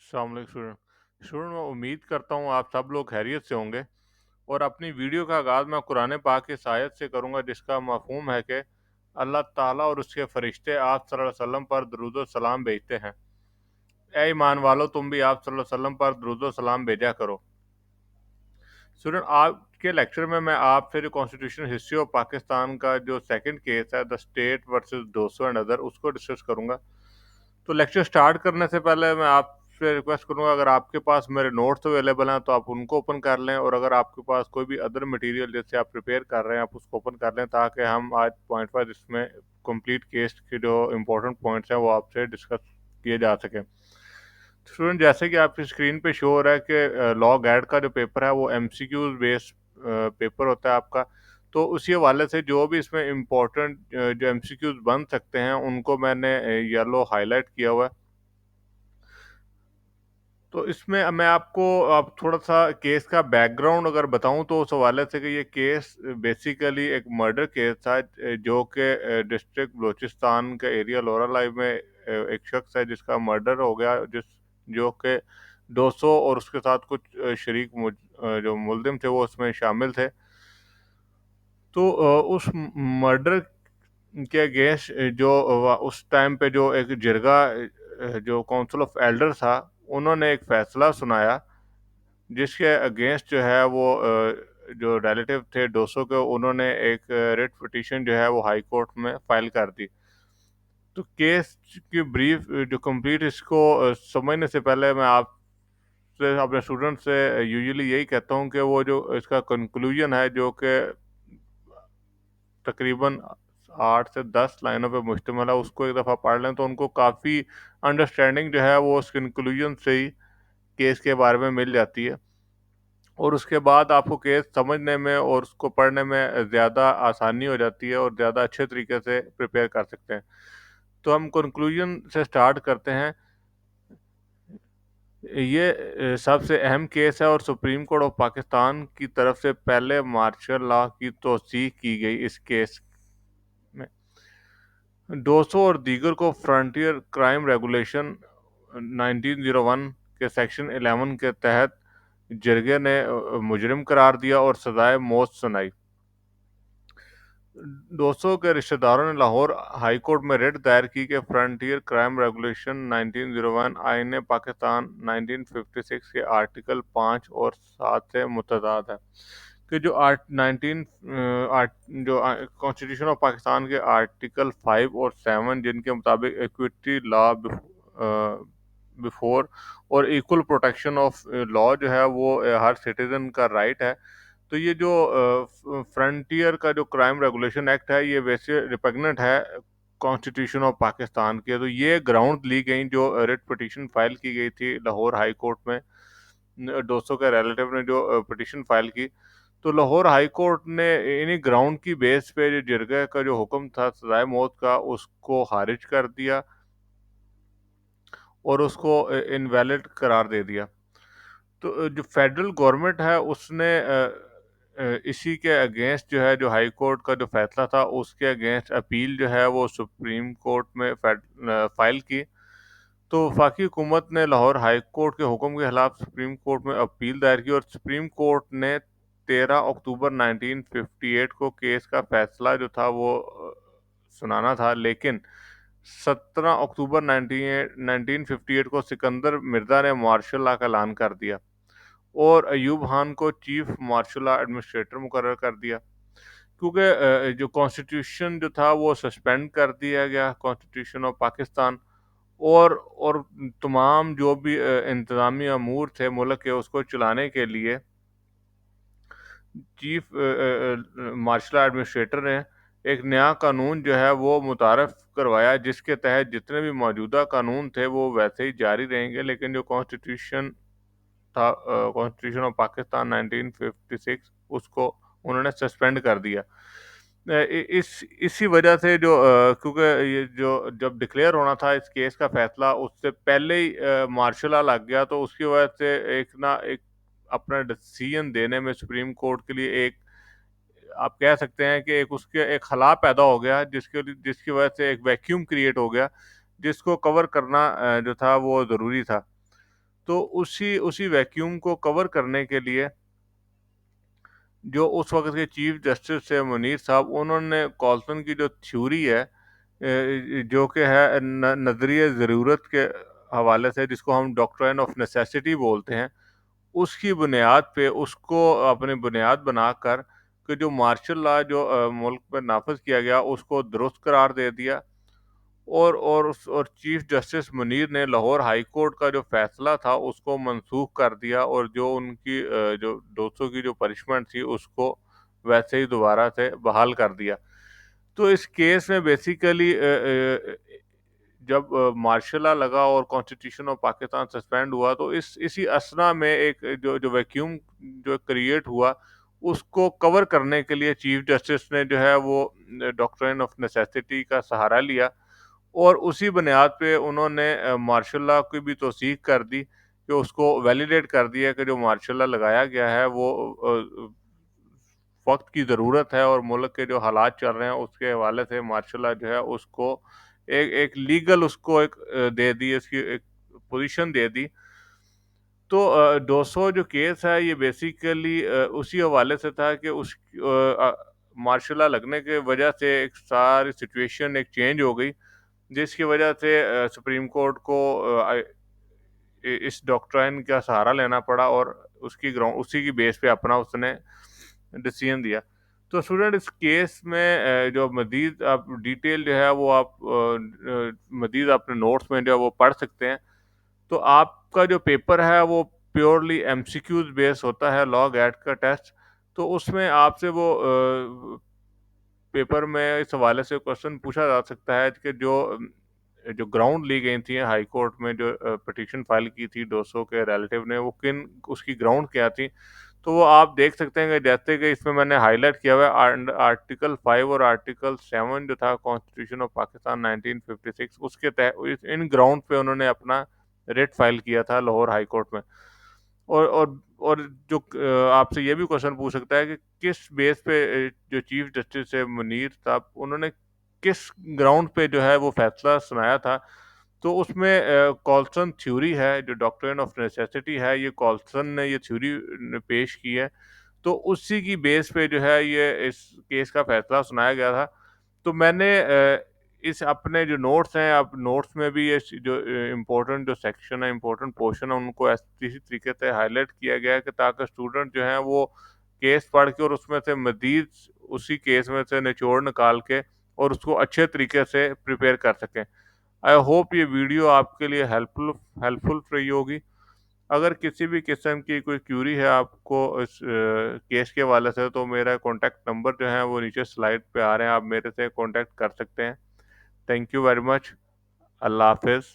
अस्सलाम वालेकुम स्टूडेंट मैं उम्मीद करता हूँ आप सब लोग खैरियत से होंगे। और अपनी वीडियो का आगाज़ मैं कुरान पाक की इस आयत से करूँगा जिसका मफ़हूम है कि अल्लाह ताला और उसके फ़रिश्ते आप सल्लल्लाहु अलैहि वसल्लम पर दुरूद व सलाम भेजते हैं। ऐ ईमान वालों, तुम भी आप सल्लल्लाहु अलैहि वसल्लम पर दुरूद व सलाम भेजा करो। स्टूडेंट, आज के लेक्चर में मैं आपसे जो कॉन्स्टिट्यूशनल हिस्ट्री ऑफ पाकिस्तान का जो सेकंड केस है, द स्टेट वर्सेस डोसो एंड अदर, उसको डिस्कस करूंगा। तो लेक्चर स्टार्ट करने से पहले मैं आपसे रिक्वेस्ट करूंगा, अगर आपके पास मेरे नोट्स अवेलेबल हैं तो आप उनको ओपन कर लें, और अगर आपके पास कोई भी अदर मटेरियल जैसे आप प्रिपेयर कर रहे हैं आप उसको ओपन कर लें, ताकि हम आज पॉइंट वाइज इसमें कंप्लीट केस के जो इम्पोर्टेंट पॉइंट्स हैं वो आपसे डिस्कस किए जा सकें। स्टूडेंट, जैसे कि आपकी स्क्रीन पे शो हो रहा है कि लॉ गैड का जो पेपर है वो एमसीक्यूज बेस्ड पेपर होता है आपका। तो उसी हवाले से जो भी इसमें इम्पोर्टेंट जो एमसीक्यूज बन सकते हैं उनको मैंने येलो हाईलाइट किया हुआ है। तो इसमें मैं आपको अब थोड़ा सा केस का बैकग्राउंड अगर बताऊं तो उस हवाले से कि ये केस बेसिकली एक मर्डर केस था, जो कि डिस्ट्रिक्ट बलूचिस्तान के एरिया लोरा लाइव में एक शख्स है जिसका मर्डर हो गया, जो कि 200 और उसके साथ कुछ शरीक जो मुल्जिम थे वो उसमें शामिल थे। तो उस मर्डर के अगेंस्ट जो उस टाइम पे जो एक जिरगा जो काउंसिल ऑफ एल्डर था, उन्होंने एक फैसला सुनाया जिसके अगेंस्ट जो है वो जो रिलेटिव थे 200 के, उन्होंने एक रिट पिटीशन जो है वो हाई कोर्ट में फाइल कर दी। तो केस की ब्रीफ जो कंप्लीट इसको समझने से पहले मैं आपसे अपने स्टूडेंट से यूजुअली यही कहता हूँ कि वो जो इसका कंक्लूजन है जो कि तकरीबन 8 से 10 लाइनों पे मुश्तमिल है, उसको एक दफ़ा पढ़ लें तो उनको काफ़ी अंडरस्टैंडिंग जो है वो उस कंक्लूजन से ही केस के बारे में मिल जाती है, और उसके बाद आपको केस समझने में और उसको पढ़ने में ज़्यादा आसानी हो जाती है और ज़्यादा अच्छे तरीके से प्रिपेयर कर सकते हैं। तो हम कंक्लूजन से स्टार्ट करते हैं। ये सबसे अहम केस है और सुप्रीम कोर्ट ऑफ पाकिस्तान की तरफ से पहले मार्शल लॉ की तौसीक की गई इस केस में। 200 और दीगर को फ्रंटियर क्राइम रेगुलेशन 1901 के सेक्शन 11 के तहत जरगे ने मुजरिम करार दिया और सजाए मौत सुनाई। 200 के रिश्तेदारों ने लाहौर हाई कोर्ट में रिट दायर की कि फ्रंटियर क्राइम रेगुलेशन 1901 आईन पाकिस्तान 1956 के आर्टिकल 5 और 7 से मुतजाद है, कि जो जो कॉन्स्टिट्यूशन ऑफ पाकिस्तान के आर्टिकल 5 और 7 जिनके मुताबिक इक्विटी लॉ बिफोर और इक्वल प्रोटेक्शन ऑफ लॉ जो है वो हर सिटीजन का राइट है। तो ये जो फ्रंटियर का जो क्राइम रेगुलेशन एक्ट है ये वैसे रिपग्नेंट है कॉन्स्टिट्यूशन ऑफ पाकिस्तान के। तो ये ग्राउंड ली गई जो रिट पिटीशन फाइल की गई थी लाहौर हाई कोर्ट में, 200 के रिलेटिव ने जो पिटीशन फाइल की, तो लाहौर हाई कोर्ट ने इन्हीं ग्राउंड की बेस पे जो जिरगा का जो हुक्म था सजाए मौत का उसको खारिज कर दिया और उसको इनवैलिड करार दे दिया। तो जो फेडरल गवर्नमेंट है उसने इसी के अगेंस्ट जो है जो हाई कोर्ट का जो फैसला था उसके अगेंस्ट अपील जो है वो सुप्रीम कोर्ट में फाइल की। तो वफाकी हुकूमत ने लाहौर हाई कोर्ट के हुक्म के खिलाफ सुप्रीम कोर्ट में अपील दायर की और सुप्रीम कोर्ट ने 13 अक्टूबर 1958 को केस का फैसला जो था वो सुनाना था, लेकिन 17 अक्टूबर 1958 को सिकंदर मिर्जा ने मार्शल लॉ का ऐलान कर दिया और अयूब खान को चीफ मार्शल लॉ एडमिनिस्ट्रेटर मुकर्रर कर दिया, क्योंकि जो कॉन्स्टिट्यूशन जो था वो सस्पेंड कर दिया गया, कॉन्स्टिट्यूशन ऑफ पाकिस्तान, और तमाम जो भी इंतज़ामी अमूर थे मुल्क के उसको चलाने के लिए चीफ मार्शल एडमिनिस्ट्रेटर ने एक नया कानून जो है वो मुतारफ़ करवाया, जिसके तहत जितने भी मौजूदा कानून थे वो वैसे ही जारी रहेंगे, लेकिन जो कॉन्स्टिट्यूशन था कॉन्स्टिट्यूशन ऑफ पाकिस्तान 1956 उसको उन्होंने सस्पेंड कर दिया। इसी वजह से जो क्योंकि ये जो जब डिक्लेयर होना था इस केस का फैसला उससे पहले ही मार्शल लॉ लग गया, तो उसकी वजह से एक अपना डिसीजन देने में सुप्रीम कोर्ट के लिए एक आप कह सकते हैं कि एक उसके एक खला पैदा हो गया, जिसकी वजह से एक वैक्यूम क्रिएट हो गया जिसको कवर करना जो था वो ज़रूरी था। تو اسی ویکیوم کو کور کرنے کے لیے جو اس وقت کے چیف جسٹس سے منیر صاحب، انہوں نے کالسن کی جو تھیوری ہے جو کہ ہے نظریہ ضرورت کے حوالے سے، جس کو ہم ڈاکٹرائن آف نیسیسٹی بولتے ہیں، اس کی بنیاد پہ اس کو اپنی بنیاد بنا کر کہ جو مارشل لا جو ملک میں نافذ کیا گیا اس کو درست قرار دے دیا، اور چیف جسٹس منیر نے لاہور ہائی کورٹ کا جو فیصلہ تھا اس کو منسوخ کر دیا، اور جو ان کی جو 200 کی جو پنشمنٹ تھی اس کو ویسے ہی دوبارہ سے بحال کر دیا۔ تو اس کیس میں بیسیکلی جب مارشل لا لگا اور کانسٹیٹیوشن آف پاکستان سسپینڈ ہوا، تو اسی اسنا میں ایک جو ویکیوم جو کریٹ ہوا اس کو کور کرنے کے لیے چیف جسٹس نے جو ہے وہ ڈاکٹرائن آف نیسیسٹی کا سہارا لیا، اور اسی بنیاد پہ انہوں نے مارشل لا کی بھی توثیق کر دی، کہ اس کو ویلیڈیٹ کر دیا کہ جو مارشل لا لگایا گیا ہے وہ وقت کی ضرورت ہے، اور ملک کے جو حالات چل رہے ہیں اس کے حوالے سے مارشل لا جو ہے اس کو ایک لیگل اس کو ایک دے دی، اس کی ایک پوزیشن دے دی۔ تو 200 جو کیس ہے یہ بیسیکلی اسی حوالے سے تھا کہ اس مارشل لا لگنے کی وجہ سے ایک ساری سچویشن ایک چینج ہو گئی، جس کی وجہ سے سپریم کورٹ کو اس ڈاکٹرائن کا سہارا لینا پڑا، اور اسی کی بیس پہ اپنا اس نے ڈیسیژن دیا۔ تو اسٹوڈنٹ اس کیس میں جو مزید آپ ڈیٹیل جو ہے وہ آپ مزید اپنے نوٹس میں جو ہے وہ پڑھ سکتے ہیں۔ تو آپ کا جو پیپر ہے وہ پیورلی ایم سی کیوز بیس ہوتا ہے، لاگ ایٹ کا ٹیسٹ۔ تو اس میں آپ سے وہ پیپر میں اس حوالے سے کوشچن پوچھا جا سکتا ہے کہ جو گراؤنڈ لی گئی تھی ہائی کورٹ میں، جو پٹیشن فائل کی تھی 200 کے ریلیٹیو نے، وہ اس کی گراؤنڈ کیا تھی۔ تو وہ آپ دیکھ سکتے ہیں کہ جیسے کہ اس میں میں نے ہائی لائٹ کیا ہوا ہے آرٹیکل 5 اور آرٹیکل 7 جو تھا کانسٹیٹیوشن آف پاکستان 1956، اس کے تحت ان گراؤنڈ پہ انہوں نے اپنا ریٹ فائل کیا تھا لاہور ہائی کورٹ میں۔ اور جو آپ سے یہ بھی کوشچن پوچھ سکتا ہے کہ کس بیس پہ جو چیف جسٹس ہے منیر صاحب، انہوں نے کس گراؤنڈ پہ جو ہے وہ فیصلہ سنایا تھا۔ تو اس میں کالسن تھیوری ہے، جو ڈاکٹرائن آف نیسیسٹی ہے، یہ کالسن نے یہ تھیوری پیش کی ہے، تو اسی کی بیس پہ جو ہے یہ اس کیس کا فیصلہ سنایا گیا تھا۔ تو میں نے اس اپنے جو نوٹس ہیں، اب نوٹس میں بھی یہ جو امپورٹنٹ جو سیکشن ہے، امپورٹنٹ پورشن ہے، ان کو اسی طریقے سے ہائی لائٹ کیا گیا ہے کہ تاکہ اسٹوڈنٹ جو ہیں وہ کیس پڑھ کے اور اس میں سے مزید اسی کیس میں سے نچوڑ نکال کے اور اس کو اچھے طریقے سے پریپیئر کر سکیں۔ آئی ہوپ یہ ویڈیو آپ کے لیے ہیلپ فل رہی ہوگی۔ اگر کسی بھی قسم کی کوئی کیوری ہے آپ کو اس کیس کے حوالے سے، تو میرا کانٹیکٹ نمبر جو ہے وہ نیچے سلائڈ پہ آ رہے ہیں، آپ میرے سے کانٹیکٹ کر سکتے ہیں۔ Thank you very much. اللہ حافظ۔